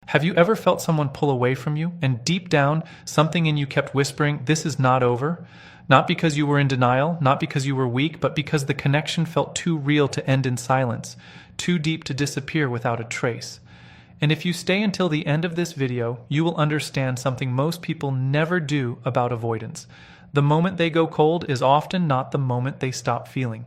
Have you ever felt someone pull away from you, and deep down, something in you kept whispering, "This is not over"? Not because you were in denial, not because you were weak, but because the connection felt too real to end in silence, too deep to disappear without a trace. And if you stay until the end of this video, you will understand something most people never do about avoidance. The moment they go cold is often not the moment they stop feeling.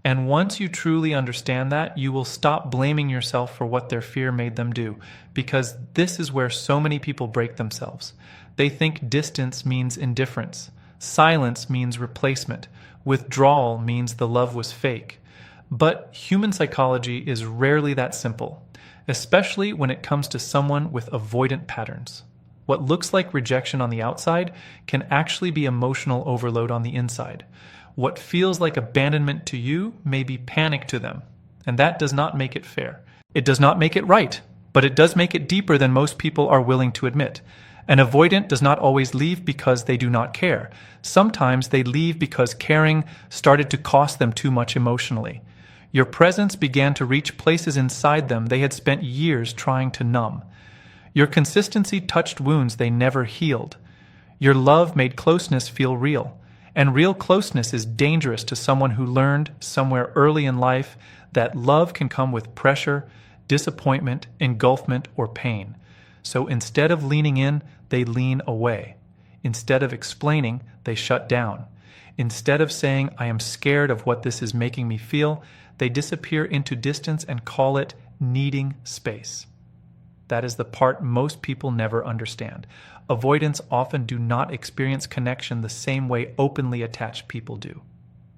And once you truly understand that, you will stop blaming yourself for what their fear made them do, because this is where so many people break themselves. They think distance means indifference. Silence means replacement. Withdrawal means the love was fake. But human psychology is rarely that simple, especially when it comes to someone with avoidant patterns. What looks like rejection on the outside can actually be emotional overload on the inside. What feels like abandonment to you may be panic to them, and that does not make it fair. It does not make it right, but it does make it deeper than most people are willing to admit. An avoidant does not always leave because they do not care. Sometimes they leave because caring started to cost them too much emotionally. Your presence began to reach places inside them they had spent years trying to numb. Your consistency touched wounds they never healed. Your love made closeness feel real. And real closeness is dangerous to someone who learned somewhere early in life that love can come with pressure, disappointment, engulfment, or pain. So instead of leaning in, they lean away. Instead of explaining, they shut down. Instead of saying, "I am scared of what this is making me feel," they disappear into distance and call it needing space. That is the part most people never understand. Avoidants often do not experience connection the same way openly attached people do.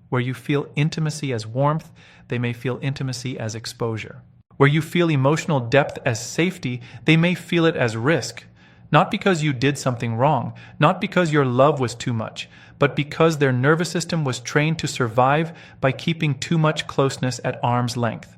Where you feel intimacy as warmth, they may feel intimacy as exposure. Where you feel emotional depth as safety, they may feel it as risk. Not because you did something wrong, not because your love was too much, but because their nervous system was trained to survive by keeping too much closeness at arm's length.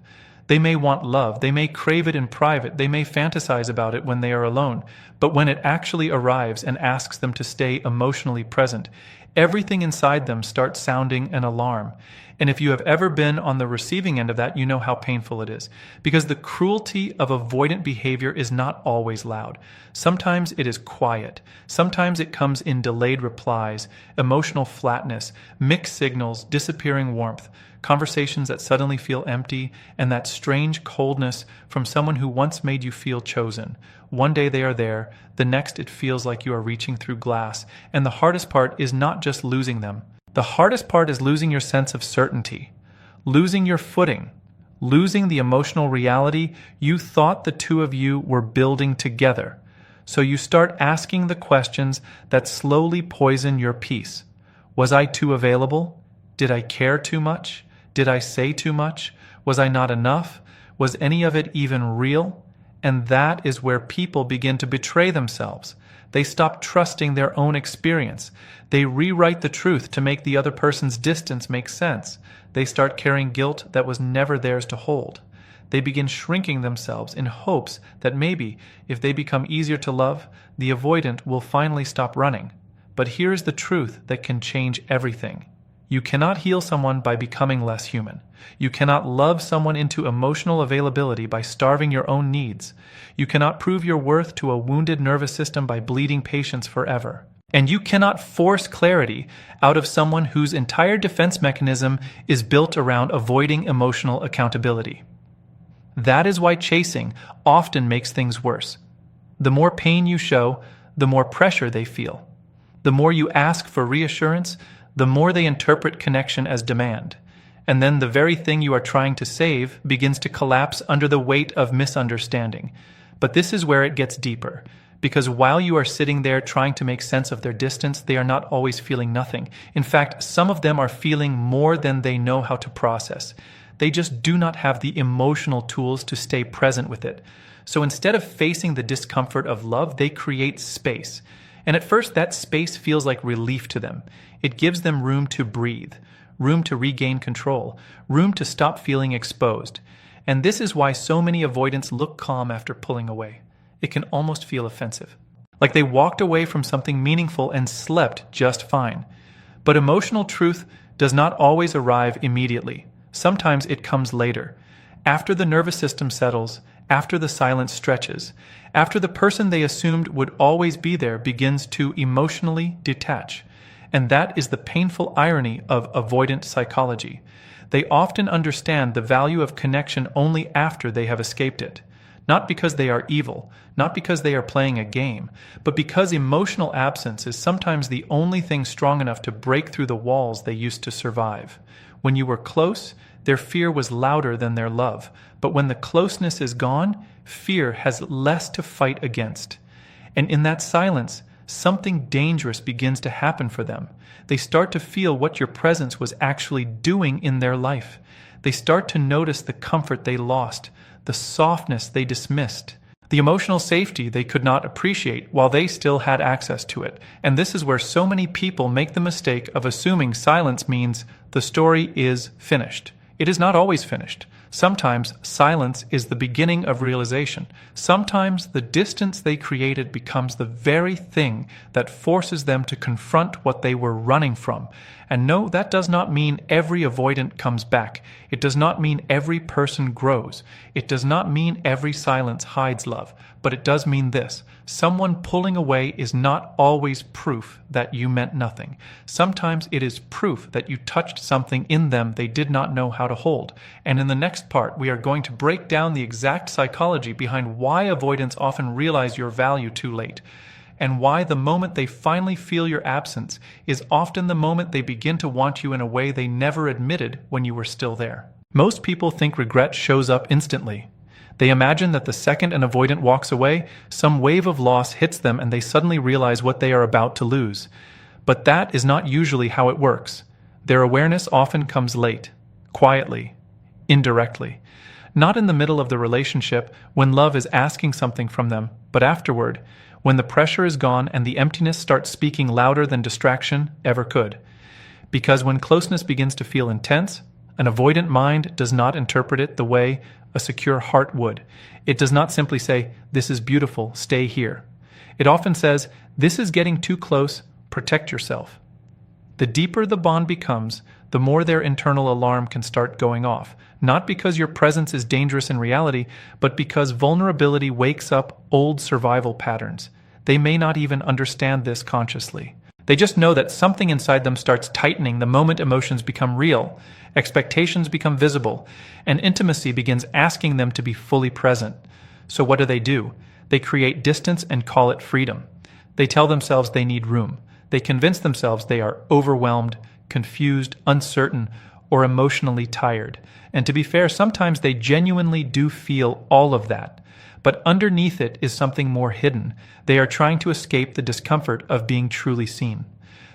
They may want love, they may crave it in private, they may fantasize about it when they are alone, but when it actually arrives and asks them to stay emotionally present, everything inside them starts sounding an alarm. And if you have ever been on the receiving end of that, you know how painful it is. Because the cruelty of avoidant behavior is not always loud. Sometimes it is quiet. Sometimes it comes in delayed replies, emotional flatness, mixed signals, disappearing warmth, conversations that suddenly feel empty, and that strange coldness from someone who once made you feel chosen. One day they are there, the next it feels like you are reaching through glass, and the hardest part is not just losing them. The hardest part is losing your sense of certainty, losing your footing, losing the emotional reality you thought the two of you were building together. So you start asking the questions that slowly poison your peace. Was I too available? Did I care too much? Did I say too much? Was I not enough? Was any of it even real? And that is where people begin to betray themselves. They stop trusting their own experience. They rewrite the truth to make the other person's distance make sense. They start carrying guilt that was never theirs to hold. They begin shrinking themselves in hopes that maybe, if they become easier to love, the avoidant will finally stop running. But here is the truth that can change everything. You cannot heal someone by becoming less human. You cannot love someone into emotional availability by starving your own needs. You cannot prove your worth to a wounded nervous system by bleeding patience forever. And you cannot force clarity out of someone whose entire defense mechanism is built around avoiding emotional accountability. That is why chasing often makes things worse. The more pain you show, the more pressure they feel. The more you ask for reassurance, the more they interpret connection as demand. And then the very thing you are trying to save begins to collapse under the weight of misunderstanding. But this is where it gets deeper. Because while you are sitting there trying to make sense of their distance, they are not always feeling nothing. In fact, some of them are feeling more than they know how to process. They just do not have the emotional tools to stay present with it. So instead of facing the discomfort of love, they create space. And at first, that space feels like relief to them. It gives them room to breathe, room to regain control, room to stop feeling exposed. And this is why so many avoidants look calm after pulling away. It can almost feel offensive. Like they walked away from something meaningful and slept just fine. But emotional truth does not always arrive immediately. Sometimes it comes later, after the nervous system settles, after the silence stretches, after the person they assumed would always be there begins to emotionally detach. And that is the painful irony of avoidant psychology. They often understand the value of connection only after they have escaped it. Not because they are evil, not because they are playing a game, but because emotional absence is sometimes the only thing strong enough to break through the walls they used to survive. When you were close, their fear was louder than their love, but when the closeness is gone, fear has less to fight against. And in that silence, something dangerous begins to happen for them. They start to feel what your presence was actually doing in their life. They start to notice the comfort they lost, the softness they dismissed, the emotional safety they could not appreciate while they still had access to it. And this is where so many people make the mistake of assuming silence means the story is finished. It is not always finished. Sometimes silence is the beginning of realization. Sometimes the distance they created becomes the very thing that forces them to confront what they were running from. And no, that does not mean every avoidant comes back. It does not mean every person grows. It does not mean every silence hides love. But it does mean this: someone pulling away is not always proof that you meant nothing. Sometimes it is proof that you touched something in them they did not know how to hold. And in the next part, we are going to break down the exact psychology behind why avoidants often realize your value too late, and why the moment they finally feel your absence is often the moment they begin to want you in a way they never admitted when you were still there. Most people think regret shows up instantly. They imagine that the second an avoidant walks away, some wave of loss hits them and they suddenly realize what they are about to lose. But that is not usually how it works. Their awareness often comes late, quietly, indirectly. Not in the middle of the relationship when love is asking something from them, but afterward, when the pressure is gone and the emptiness starts speaking louder than distraction ever could. Because when closeness begins to feel intense, an avoidant mind does not interpret it the way a secure heart would. It does not simply say, "This is beautiful, stay here." It often says, "This is getting too close, protect yourself." The deeper the bond becomes, the more their internal alarm can start going off, not because your presence is dangerous in reality, but because vulnerability wakes up old survival patterns. They may not even understand this consciously. They just know that something inside them starts tightening the moment emotions become real, expectations become visible, and intimacy begins asking them to be fully present. So what do? They create distance and call it freedom. They tell themselves they need room. They convince themselves they are overwhelmed, confused, uncertain, or emotionally tired. And to be fair, sometimes they genuinely do feel all of that. But underneath it is something more hidden. They are trying to escape the discomfort of being truly seen.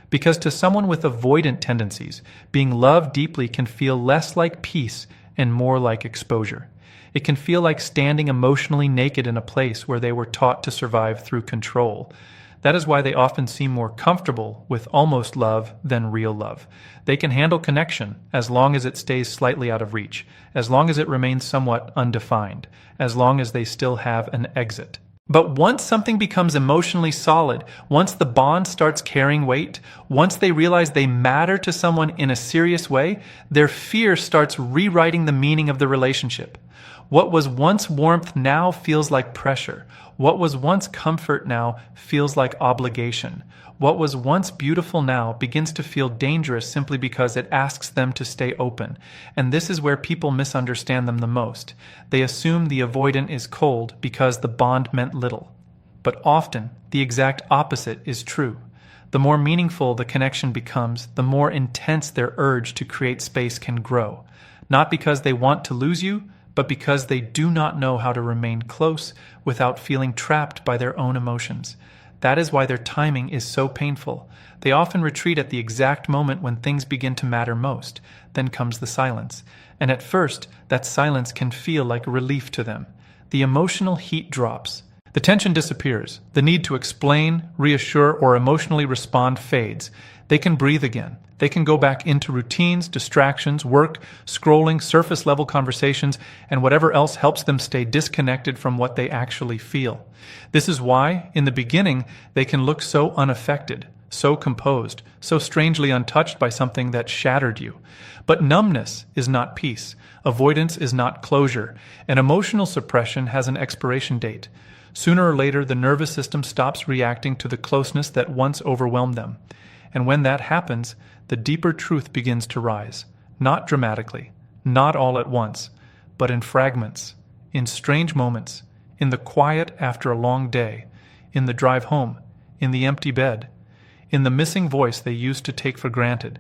Because to someone with avoidant tendencies, being loved deeply can feel less like peace and more like exposure. It can feel like standing emotionally naked in a place where they were taught to survive through control. That is why they often seem more comfortable with almost love than real love. They can handle connection as long as it stays slightly out of reach, as long as it remains somewhat undefined, as long as they still have an exit. But once something becomes emotionally solid, once the bond starts carrying weight, once they realize they matter to someone in a serious way, their fear starts rewriting the meaning of the relationship. What was once warmth now feels like pressure. What was once comfort now feels like obligation. What was once beautiful now begins to feel dangerous simply because it asks them to stay open. And this is where people misunderstand them the most. They assume the avoidant is cold because the bond meant little. But often, the exact opposite is true. The more meaningful the connection becomes, the more intense their urge to create space can grow. Not because they want to lose you, but because they do not know how to remain close without feeling trapped by their own emotions. That is why their timing is so painful. They often retreat at the exact moment when things begin to matter most. Then comes the silence. And at first, that silence can feel like relief to them. The emotional heat drops. The tension disappears. The need to explain, reassure, or emotionally respond fades. They can breathe again. They can go back into routines, distractions, work, scrolling, surface-level conversations, and whatever else helps them stay disconnected from what they actually feel. This is why, in the beginning, they can look so unaffected, so composed, so strangely untouched by something that shattered you. But numbness is not peace. Avoidance is not closure. And emotional suppression has an expiration date. Sooner or later, the nervous system stops reacting to the closeness that once overwhelmed them. And when that happens, the deeper truth begins to rise. Not dramatically, not all at once, but in fragments, in strange moments, in the quiet after a long day, in the drive home, in the empty bed, in the missing voice they used to take for granted,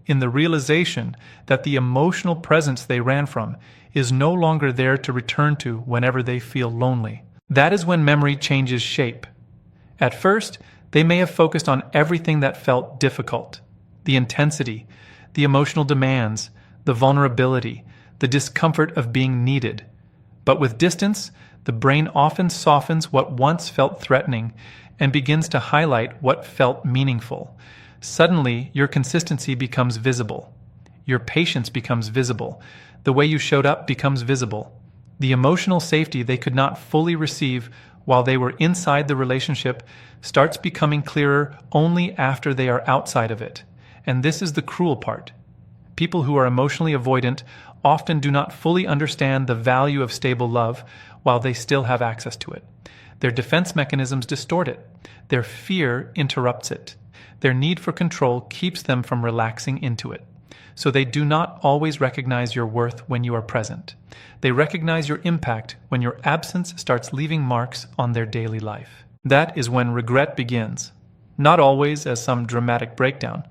in the realization that the emotional presence they ran from is no longer there to return to whenever they feel lonely. That is when memory changes shape. At first, they may have focused on everything that felt difficult, the intensity, the emotional demands, the vulnerability, the discomfort of being needed. But with distance, the brain often softens what once felt threatening and begins to highlight what felt meaningful. Suddenly, your consistency becomes visible. Your patience becomes visible. The way you showed up becomes visible. The emotional safety they could not fully receive while they were inside the relationship starts becoming clearer only after they are outside of it. And this is the cruel part. People who are emotionally avoidant often do not fully understand the value of stable love while they still have access to it. Their defense mechanisms distort it. Their fear interrupts it. Their need for control keeps them from relaxing into it. So they do not always recognize your worth when you are present. They recognize your impact when your absence starts leaving marks on their daily life. That is when regret begins. Not always as some dramatic breakdown.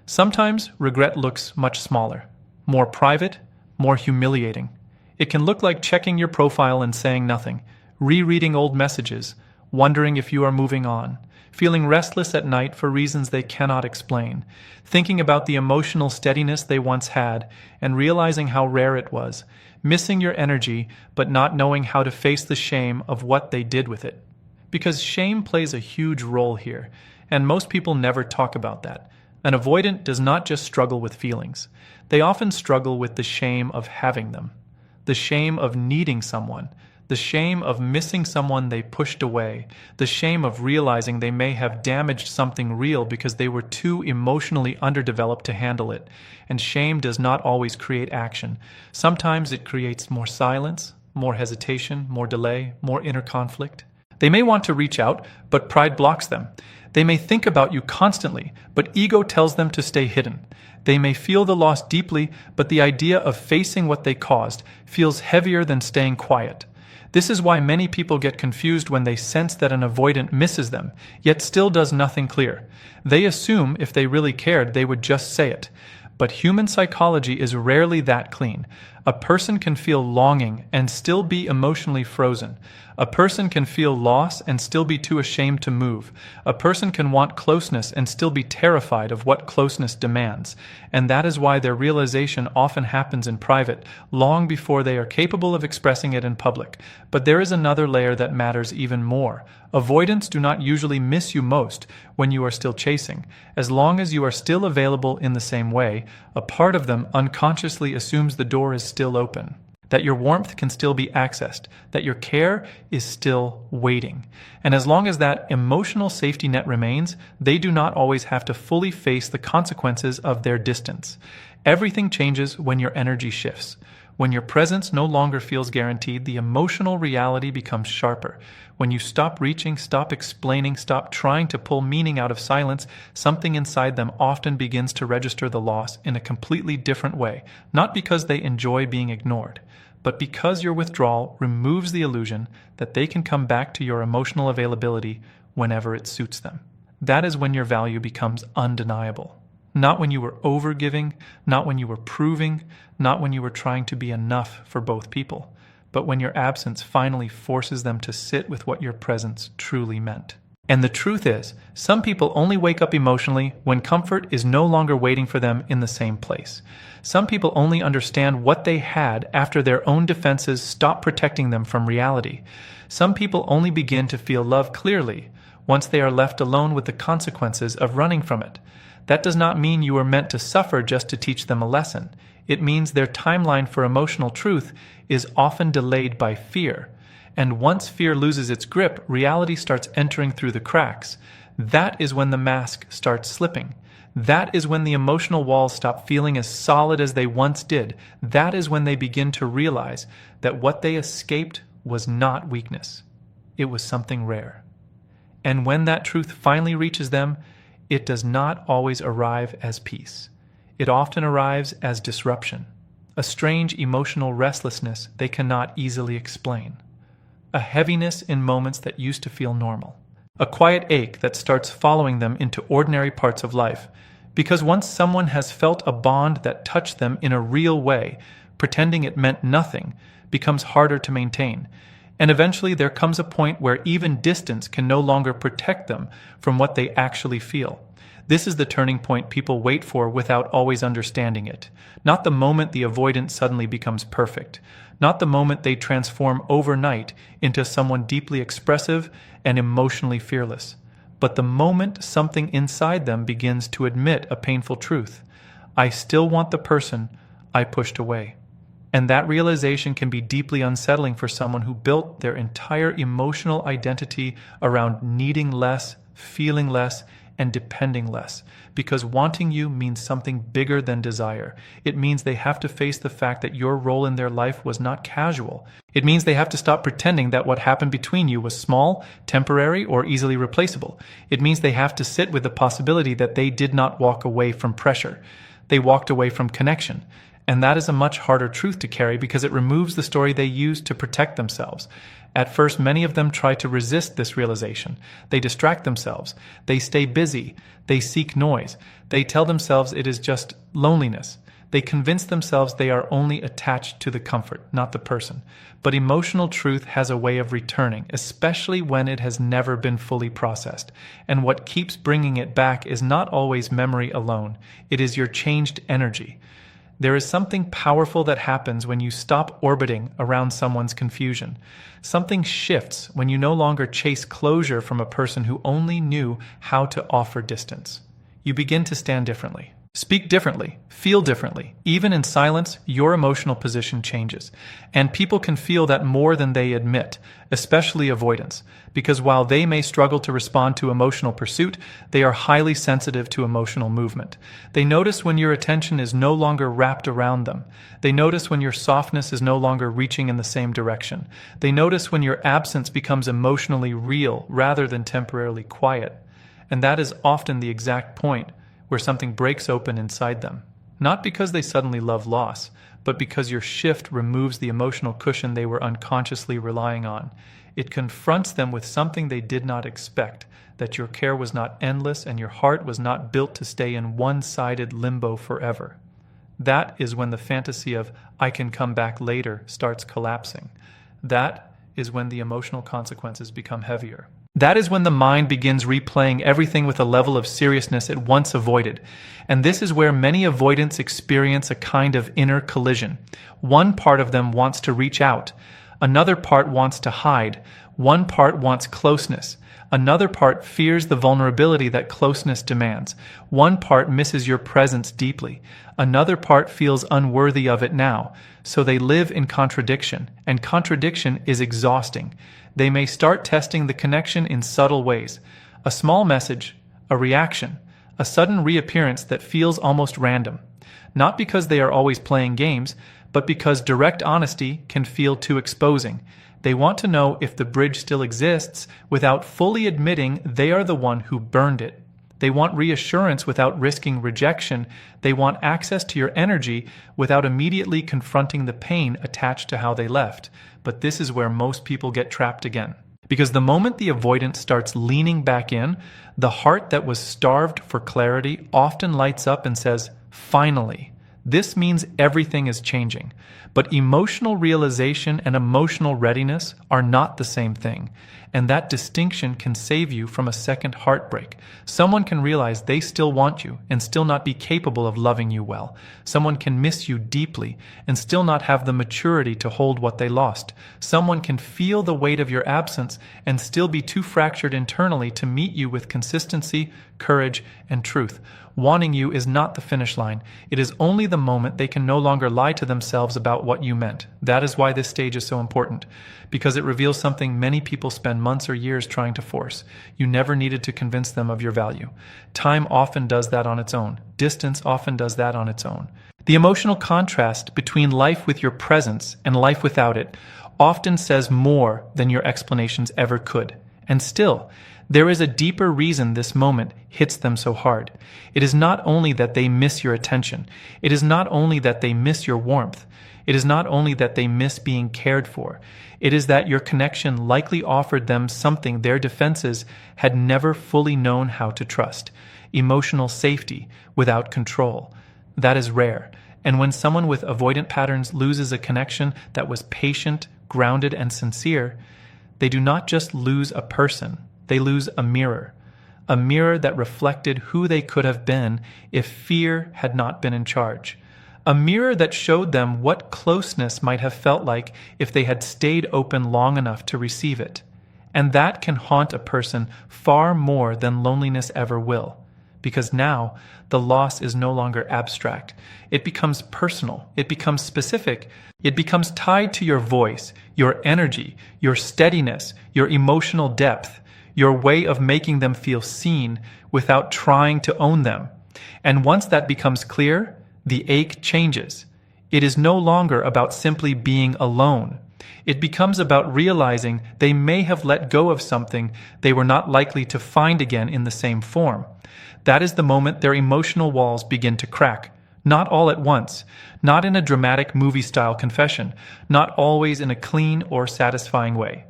Sometimes regret looks much smaller, more private, more humiliating. It can look like checking your profile and saying nothing, rereading old messages, wondering if you are moving on, feeling restless at night for reasons they cannot explain, thinking about the emotional steadiness they once had and realizing how rare it was, missing your energy but not knowing how to face the shame of what they did with it. Because shame plays a huge role here, and most people never talk about that. An avoidant does not just struggle with feelings. They often struggle with the shame of having them, the shame of needing someone, the shame of missing someone they pushed away, the shame of realizing they may have damaged something real because they were too emotionally underdeveloped to handle it. And shame does not always create action. Sometimes it creates more silence, more hesitation, more delay, more inner conflict. They may want to reach out, but pride blocks them. They may think about you constantly, but ego tells them to stay hidden. They may feel the loss deeply, but the idea of facing what they caused feels heavier than staying quiet. This is why many people get confused when they sense that an avoidant misses them, yet still does nothing clear. They assume if they really cared, they would just say it. But human psychology is rarely that clean. A person can feel longing and still be emotionally frozen. A person can feel loss and still be too ashamed to move. A person can want closeness and still be terrified of what closeness demands. And that is why their realization often happens in private, long before they are capable of expressing it in public. But there is another layer that matters even more. Avoidants do not usually miss you most when you are still chasing. As long as you are still available in the same way, a part of them unconsciously assumes the door is still open, that your warmth can still be accessed, that your care is still waiting. And as long as that emotional safety net remains, they do not always have to fully face the consequences of their distance. Everything changes when your energy shifts. When your presence no longer feels guaranteed, the emotional reality becomes sharper. When you stop reaching, stop explaining, stop trying to pull meaning out of silence, something inside them often begins to register the loss in a completely different way, not because they enjoy being ignored, but because your withdrawal removes the illusion that they can come back to your emotional availability whenever it suits them. That is when your value becomes undeniable. Not when you were overgiving, not when you were proving, not when you were trying to be enough for both people, but when your absence finally forces them to sit with what your presence truly meant. And the truth is, some people only wake up emotionally when comfort is no longer waiting for them in the same place. Some people only understand what they had after their own defenses stop protecting them from reality. Some people only begin to feel love clearly once they are left alone with the consequences of running from it. That does not mean you were meant to suffer just to teach them a lesson. It means their timeline for emotional truth is often delayed by fear. And once fear loses its grip, reality starts entering through the cracks. That is when the mask starts slipping. That is when the emotional walls stop feeling as solid as they once did. That is when they begin to realize that what they escaped was not weakness. It was something rare. And when that truth finally reaches them, it does not always arrive as peace. It often arrives as disruption, a strange emotional restlessness they cannot easily explain, a heaviness in moments that used to feel normal, a quiet ache that starts following them into ordinary parts of life. Because once someone has felt a bond that touched them in a real way, pretending it meant nothing becomes harder to maintain. And eventually there comes a point where even distance can no longer protect them from what they actually feel. This is the turning point people wait for without always understanding it. Not the moment the avoidant suddenly becomes perfect. Not the moment they transform overnight into someone deeply expressive and emotionally fearless. But the moment something inside them begins to admit a painful truth. I still want the person I pushed away. And that realization can be deeply unsettling for someone who built their entire emotional identity around needing less, feeling less, and depending less. Because wanting you means something bigger than desire. It means they have to face the fact that your role in their life was not casual. It means they have to stop pretending that what happened between you was small, temporary, or easily replaceable. It means they have to sit with the possibility that they did not walk away from pressure. They walked away from connection. And that is a much harder truth to carry because it removes the story they used to protect themselves. At first, many of them try to resist this realization. They distract themselves. They stay busy. They seek noise. They tell themselves it is just loneliness. They convince themselves they are only attached to the comfort, not the person. But emotional truth has a way of returning, especially when it has never been fully processed. And what keeps bringing it back is not always memory alone. It is your changed energy. There is something powerful that happens when you stop orbiting around someone's confusion. Something shifts when you no longer chase closure from a person who only knew how to offer distance. You begin to stand differently, speak differently, feel differently. Even in silence, your emotional position changes. And people can feel that more than they admit, especially avoidants, because while they may struggle to respond to emotional pursuit, they are highly sensitive to emotional movement. They notice when your attention is no longer wrapped around them. They notice when your softness is no longer reaching in the same direction. They notice when your absence becomes emotionally real rather than temporarily quiet. And that is often the exact point where something breaks open inside them. Not because they suddenly love loss, but because your shift removes the emotional cushion they were unconsciously relying on. It confronts them with something they did not expect, that your care was not endless and your heart was not built to stay in one-sided limbo forever. That is when the fantasy of "I can come back later" starts collapsing. That is when the emotional consequences become heavier. That is when the mind begins replaying everything with a level of seriousness it once avoided. And this is where many avoidants experience a kind of inner collision. One part of them wants to reach out. Another part wants to hide. One part wants closeness. Another part fears the vulnerability that closeness demands. One part misses your presence deeply. Another part feels unworthy of it now. So they live in contradiction, and contradiction is exhausting. They may start testing the connection in subtle ways. A small message, a reaction, a sudden reappearance that feels almost random. Not because they are always playing games, but because direct honesty can feel too exposing. They want to know if the bridge still exists without fully admitting they are the one who burned it. They want reassurance without risking rejection. They want access to your energy without immediately confronting the pain attached to how they left. But this is where most people get trapped again. Because the moment the avoidant starts leaning back in, the heart that was starved for clarity often lights up and says, "Finally." This means everything is changing. But emotional realization and emotional readiness are not the same thing. And that distinction can save you from a second heartbreak. Someone can realize they still want you and still not be capable of loving you well. Someone can miss you deeply and still not have the maturity to hold what they lost. Someone can feel the weight of your absence and still be too fractured internally to meet you with consistency, courage, and truth. Wanting you is not the finish line. It is only the moment they can no longer lie to themselves about what you meant. That is why this stage is so important, because it reveals something many people spend months or years trying to force. You never needed to convince them of your value. Time often does that on its own. Distance often does that on its own. The emotional contrast between life with your presence and life without it often says more than your explanations ever could. And still, there is a deeper reason this moment hits them so hard. It is not only that they miss your attention. It is not only that they miss your warmth. It is not only that they miss being cared for. It is that your connection likely offered them something their defenses had never fully known how to trust: emotional safety without control. That is rare. And when someone with avoidant patterns loses a connection that was patient, grounded, and sincere, they do not just lose a person, they lose a mirror that reflected who they could have been if fear had not been in charge. A mirror that showed them what closeness might have felt like if they had stayed open long enough to receive it. And that can haunt a person far more than loneliness ever will. Because now, the loss is no longer abstract. It becomes personal. It becomes specific. It becomes tied to your voice, your energy, your steadiness, your emotional depth, your way of making them feel seen without trying to own them. And once that becomes clear, the ache changes. It is no longer about simply being alone. It becomes about realizing they may have let go of something they were not likely to find again in the same form. That is the moment their emotional walls begin to crack. Not all at once, not in a dramatic movie-style confession, not always in a clean or satisfying way.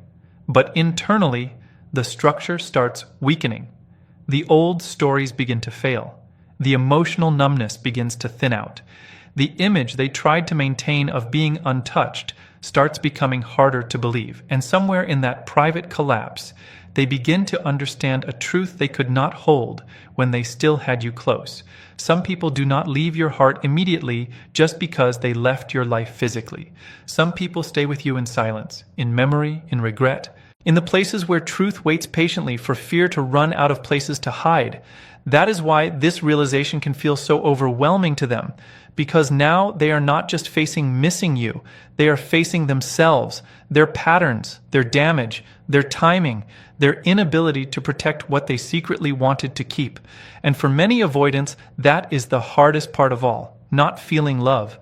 But internally, the structure starts weakening. The old stories begin to fail. The emotional numbness begins to thin out. The image they tried to maintain of being untouched starts becoming harder to believe. And somewhere in that private collapse, they begin to understand a truth they could not hold when they still had you close. Some people do not leave your heart immediately just because they left your life physically. Some people stay with you in silence, in memory, in regret, in the places where truth waits patiently for fear to run out of places to hide. That is why this realization can feel so overwhelming to them, because now they are not just facing missing you, they are facing themselves, their patterns, their damage, their timing, their inability to protect what they secretly wanted to keep. And for many avoidants, that is the hardest part of all, not feeling love.